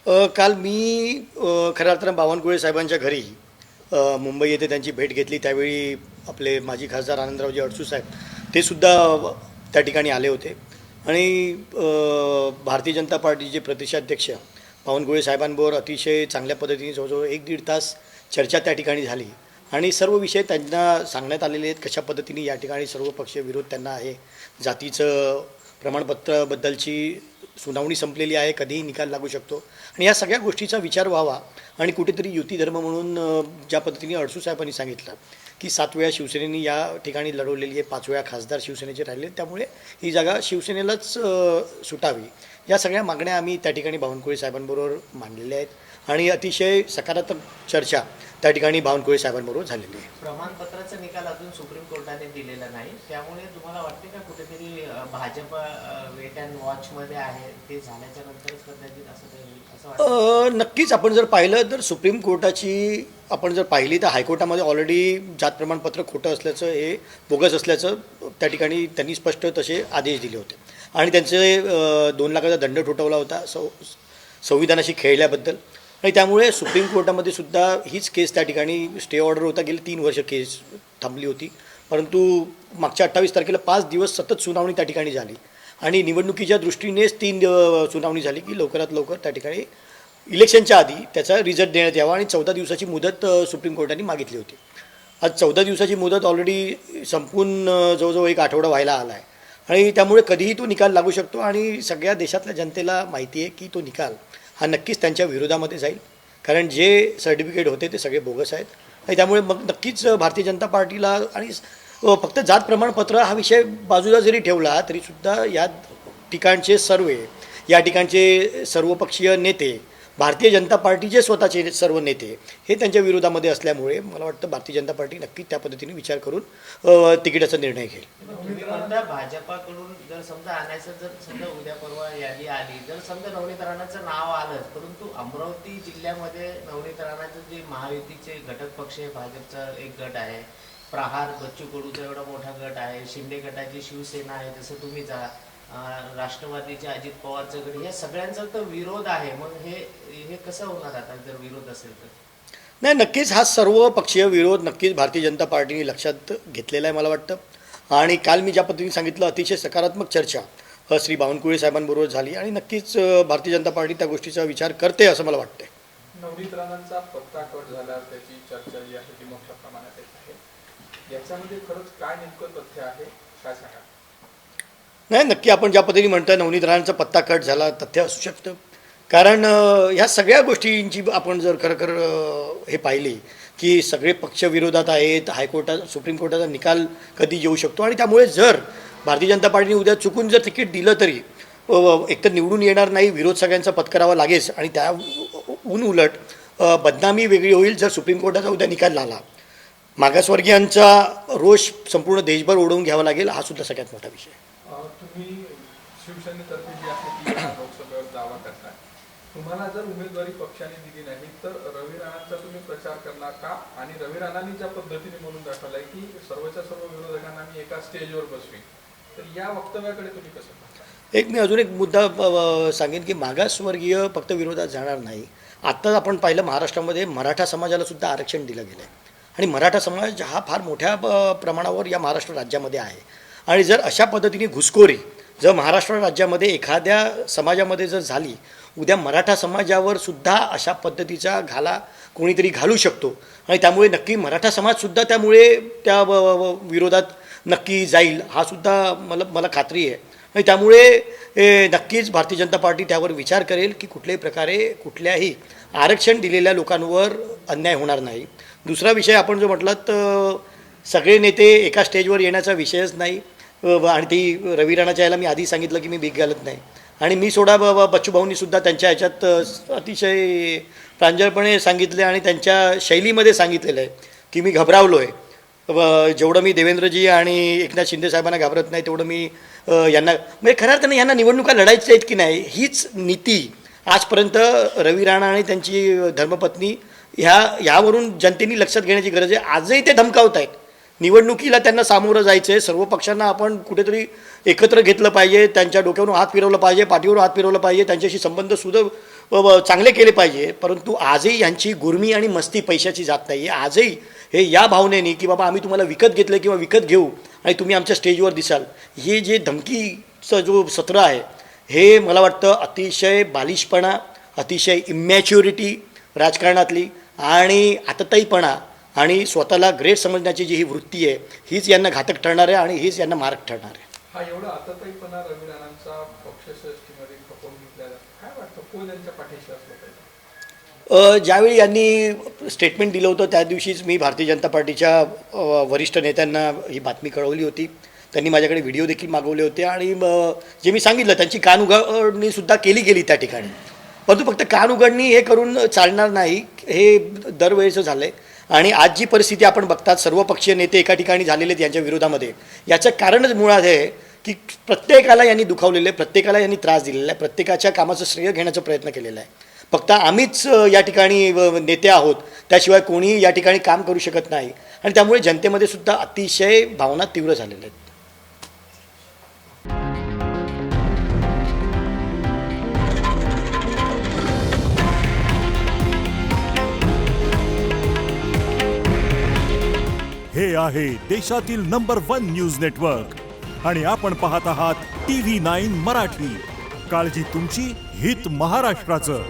काल मी खऱ्या अर्थानं बावनकुळे साहेबांच्या घरी मुंबई येथे त्यांची भेट घेतली. त्यावेळी आपले माजी खासदार आनंदरावजी अडसूळ साहेब ते सुद्धा त्या ठिकाणी आले होते आणि भारतीय जनता पार्टीचे प्रदेशाध्यक्ष बावनकुळे साहेबांबरोबर अतिशय चांगल्या पद्धतीने जवळजवळ 1-1.5 तास चर्चा त्या ठिकाणी झाली आणि सर्व विषय त्यांना सांगण्यात आलेले आहेत. कशा पद्धतीने या ठिकाणी सर्व पक्षीय विरोध त्यांना आहे, जातीचं प्रमाणपत्राबद्दलची सुनावणी संपलेली आहे, कधीही निकाल लागू शकतो आणि या सगळ्या गोष्टीचा विचार व्हावा आणि कुठेतरी युती धर्म म्हणून ज्या पद्धतीने अडसूळ साहेबांनी सांगितलं की 7 वेळा शिवसेनेने या ठिकाणी लढवलेली आहे, 5 वेळा खासदार शिवसेनेचे राहिले, त्यामुळे ही जागा शिवसेनेलाच सुटावी, या सगळ्या मागण्या आम्ही त्या ठिकाणी बावनकुळे साहेबांबरोबर मांडलेल्या आहेत आणि अतिशय सकारात्मक चर्चा त्या ठिकाणी बावनकुळे साहेबांबरोबर झालेली आहे. प्रमाणपत्राचा निकाल अजून सुप्रीम कोर्टाने दिलेला नाही, त्यामुळे तुम्हाला वाटते का कुठेतरी भाजप वेट अँड वॉचमध्ये आहे, ते झाल्याच्या नंतरच कदाचित असं वाटतं? नक्कीच आपण जर पाहिलं तर सुप्रीम कोर्टाची आपण जर पाहिली तर हायकोर्टामध्ये ऑलरेडी जात प्रमाणपत्र खोटं असल्याचं, हे बोगस असल्याचं त्या ठिकाणी त्यांनी स्पष्ट तसे आदेश दिले होते आणि त्यांचे 2 लाखाचा दंड ठोठावला होता संविधानाशी खेळल्याबद्दल आणि त्यामुळे सुप्रीम कोर्टामध्ये सुद्धा हीच केस त्या ठिकाणी स्टे ऑर्डर होता, गेली 3 वर्ष केस थांबली होती, परंतु मागच्या 28 तारखेला 5 दिवस सतत सुनावणी त्या ठिकाणी झाली आणि निवडणुकीच्या दृष्टीनेच 3 सुनावणी झाली की लवकरात लवकर त्या ठिकाणी इलेक्शनच्या आधी त्याचा रिझल्ट देण्यात यावा आणि 14 दिवसाची मुदत सुप्रीम कोर्टाने मागितली होती. आज 14 दिवसाची मुदत ऑलरेडी संपून जवळजवळ 1 आठवडा व्हायला आला आहे आणि त्यामुळे कधीही तो निकाल लागू शकतो आणि सगळ्या देशातल्या जनतेला माहिती आहे की तो निकाल हा नक्कीच त्यांच्या विरोधामध्ये जाईल, कारण जे सर्टिफिकेट होते ते सगळे बोगस आहेत आणि त्यामुळे मग नक्कीच भारतीय जनता पार्टीला आणि फक्त जात प्रमाणपत्र हा विषय बाजूला जरी ठेवला तरीसुद्धा या ठिकाणचे या ठिकाणचे सर्वपक्षीय नेते, भारतीय जनता पार्टीचे स्वतःचे सर्व नेते हे त्यांच्या विरोधामध्ये असल्यामुळे मला वाटतं भारतीय जनता पार्टी नक्कीच त्या पद्धतीने विचार करून तिकिटाचा निर्णय घेईल. भाजपाकडून जर समजा आणायचं, जर समजा उद्या परवा यादी आली, जर समजा नवनीत राणाचं नाव आलं, परंतु अमरावती जिल्ह्यामध्ये नवनीत राणाचं जे महायुतीचे घटक पक्ष आहे, भाजपचा एक गट आहे, प्रहार बच्चू कडूचा एवढा मोठा गट आहे, शिंदे गटाची शिवसेना आहे, जसं तुम्ही जा, राष्ट्रवादीचे अजित पवारचं गट, या सगळ्यांचा तर विरोध आहे. मग हे कसं होणार आता जर विरोध असेल तर? नाही, नक्कीच हा सर्व पक्षीय विरोध नक्कीच भारतीय जनता पार्टीने लक्षात घेतलेला आहे मला वाटतं आणि काल मी ज्या पद्धतीने सांगितलं अतिशय सकारात्मक चर्चा श्री बावनकुळे साहेबांबरोबर झाली आणि नक्कीच भारतीय जनता पार्टी त्या गोष्टीचा विचार करते असं मला वाटतंय. नवनीत राणांचा पत्ता कट झाल्यावर त्याची चर्चा जी आहे ती मोठ्या प्रमाणात येत आहे, याच्यामध्ये खरंच काय नेमकं तथ्य आहे, काय सांगा? नाही, नक्की आपण ज्या पद्धतीने म्हणतोय नवनीत राणांचा पत्ता कट झाला तथ्य असू शकतं, कारण ह्या सगळ्या गोष्टींची आपण जर खरं हे पाहिली की सगळे पक्ष विरोधात आहेत, सुप्रीम कोर्टाचा निकाल कधी येऊ शकतो आणि त्यामुळे जर भारतीय जनता पार्टीने उद्या चुकून जर तिकीट दिलं तरी एकतर निवडून येणार नाही, विरोध सगळ्यांचा पत्करावा लागेल आणि त्या उलट बदनामी वेगळी होईल जर सुप्रीम कोर्टाचा उद्या निकाल लागला. मागासवर्गीयांचा रोष संपूर्ण देशभर ओढवून घ्यावा लागेल, हा सुद्धा सगळ्यात मोठा विषय. तुम्ही शिवसेनेतर्फे जी आहे ती लोकसभेवर दावा करताय, तुम्हाला जर उमेदवारी पक्षाने दिली नाही तर रवी राणांचा तुम्ही प्रचार करणार का? आणि रवी राणांनी ज्या पद्धतीने म्हणून दाखवलाय की सर्वच्या सर्व विरोधकांना मी एका स्टेजवर बसवीन, तर या वक्तव्याकडे तुम्ही कसं पाहता? मी अजून एक मुद्दा सांगेन की मागासवर्गीय फक्त विरोधात जाणार नाही. आत्ताच आपण पाहिलं महाराष्ट्रामध्ये मराठा समाजाला सुद्धा आरक्षण दिलं गेलं आहे आणि मराठा समाज हा फार मोठ्या प्रमाणावर या महाराष्ट्र राज्यामध्ये आहे आणि जर अशा पद्धतीने घुसखोरी जर महाराष्ट्र राज्यामध्ये एखाद्या समाजामध्ये जर झाली, उद्या मराठा समाजावर सुद्धा अशा पद्धतीचा घाला कोणीतरी घालू शकतो आणि त्यामुळे नक्की मराठा समाजसुद्धा त्यामुळे त्या विरोधात नक्की जाईल, हा सुद्धा मला खात्री आहे आणि त्यामुळे नक्कीच भारतीय जनता पार्टी त्यावर विचार करेल की कुठल्याही प्रकारे कुठल्याही आरक्षण दिलेल्या लोकांवर अन्याय होणार नाही. दुसरा विषय आपण जो म्हटलात तर सगळे नेते एका स्टेजवर येण्याचा विषयच नाही आणि ती रवी राणाच्या याला मी आधी सांगितलं की मी भीक घालत नाही आणि मी सोडा बच्चू भाऊंनी सुद्धा त्यांच्या ह्याच्यात अतिशय प्रांजळपणे सांगितले आणि त्यांच्या शैलीमध्ये सांगितलेलं आहे की मी घबरावलो आहे, जेवढं मी देवेंद्रजी आणि एकनाथ शिंदे साहेबांना घाबरत नाही तेवढं मी यांना, म्हणजे खऱ्या अर्थाने यांना निवडणुका लढायच्या आहेत की नाही हीच नीती आजपर्यंत रवी राणा आणि त्यांची धर्मपत्नी ह्यावरून जनतेने लक्षात घेण्याची गरज आहे. आजही ते धमकावत आहेत, निवडणुकीला त्यांना सामोरं जायचं आहे, सर्व पक्षांना आपण कुठेतरी एकत्र घेतलं पाहिजे, त्यांच्या डोक्यावरून हात फिरवलं पाहिजे, पाठीवरून हात फिरवलं पाहिजे, त्यांच्याशी संबंध चांगले केले पाहिजे, परंतु आजही यांची गुर्मी आणि मस्ती पैशाची जात नाही आहे. आजही हे या भावनेने की बाबा आम्ही तुम्हाला विकत घेतलं किंवा विकत घेऊ आणि तुम्ही आमच्या स्टेजवर दिसाल, हे जे धमकीचं जो सत्र आहे हे मला वाटतं अतिशय बालिशपणा, अतिशय इमॅच्युरिटी राजकारणातली आणि आतताईपणा आणि स्वतःला ग्रेट समजण्याची जी ही वृत्ती आहे हीच यांना घातक ठरणार आहे आणि हीच यांना मारक ठरणार आहे. हा एवढा आतताईपणा रवी राणांचा पक्षश्रेष्ठीमध्ये खपवून घेतला जातो, काय वाटतं कोण यांच्या पाठीशी असलं पाहिजे? ज्यावेळी यांनी स्टेटमेंट दिलं होतं त्या दिवशीच मी भारतीय जनता पार्टीच्या वरिष्ठ नेत्यांना ही बातमी कळवली होती. त्यांनी माझ्याकडे व्हिडिओ देखील मागवले होते आणि जे मी सांगितलं त्यांची कान उघडणीसुद्धा केली गेली त्या ठिकाणी. परंतु फक्त कान उघडणी हे करून चालणार नाही, हे दरवेळेचं झालं आहे. आणि आज जी परिस्थिती आपण बघतात, सर्वपक्षीय नेते एका ठिकाणी झालेले आहेत यांच्या विरोधामध्ये, याचं कारणच मुळात आहे की प्रत्येकाला यांनी दुखावलेलं आहे, प्रत्येकाला यांनी त्रास दिलेला आहे, प्रत्येकाच्या कामाचं श्रेय घेण्याचा प्रयत्न केलेला आहे. फक्त आम्हीच या ठिकाणी नेते आहोत, त्याशिवाय कोणीही या ठिकाणी काम करू शकत नाही. आणि त्यामुळे जनतेमध्ये सुद्धा अतिशय भावना तीव्र झालेल्या आहेत. हे आहे देशातील नंबर 1 न्यूज नेटवर्क आणि आपण पाहत आहात TV9 मराठी. काळजी तुमची, हित महाराष्ट्राचं.